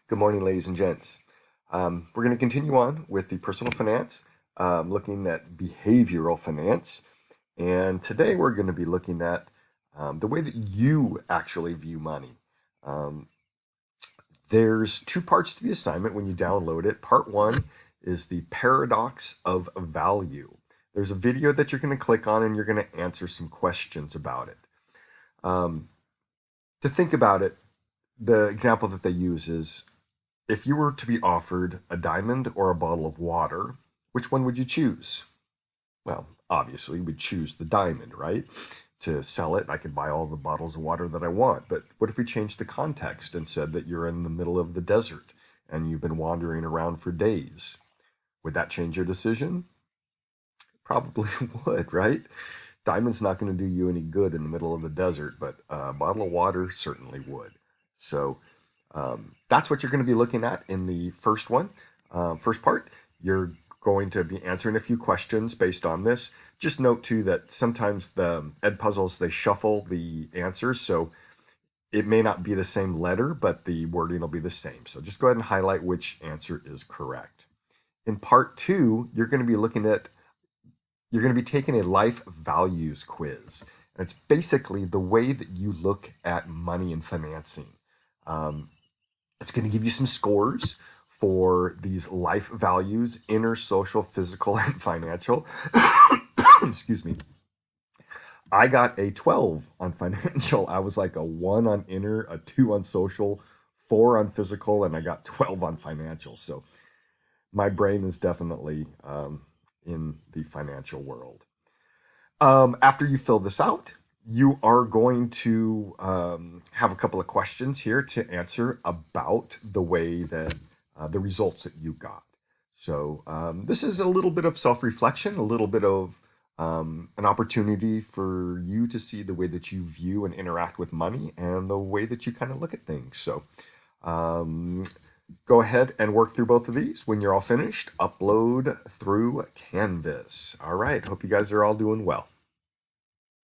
Good morning, ladies and gents. We're going to continue on with the personal finance, looking at behavioral finance. And today we're going to be looking at the way that you actually view money. Um, there's two parts to the assignment when you download it. Part one is the paradox of value. There's a video that you're going to click on and you're going to answer some questions about it. Um, to think about it, the example that they use is if you were to be offered a diamond or a bottle of water, which one would you choose? Well, obviously, we'd choose the diamond, right? To sell it, I could buy all the bottles of water that I want. But what if we changed the context and said that you're in the middle of the desert and you've been wandering around for days? Would that change your decision? Probably would, right? Diamond's not going to do you any good in the middle of the desert, but a bottle of water certainly would. So that's what you're going to be looking at in the first one. First part, you're going to be answering a few questions based on this. Just note too that sometimes the Ed puzzles, they shuffle the answers. So it may not be the same letter, but the wording will be the same. So just go ahead and highlight which answer is correct. In part two, you're going to be taking a life values quiz. And it's basically the way that you look at money and financing. Um, it's going to give you some scores for these life values: inner, social, physical, and financial. Excuse me. I got a 12 on financial. I was like a 1 on inner, a 2 on social, 4 on physical, and I got 12 on financial. So my brain is definitely in the financial world. After you fill this out, you are going to have a couple of questions here to answer about the way that the results that you got. So this is a little bit of self-reflection, a little bit of an opportunity for you to see the way that you view and interact with money and the way that you kind of look at things. So um, go ahead and work through both of these. When you're all finished, upload through Canvas. All right. Hope you guys are all doing well.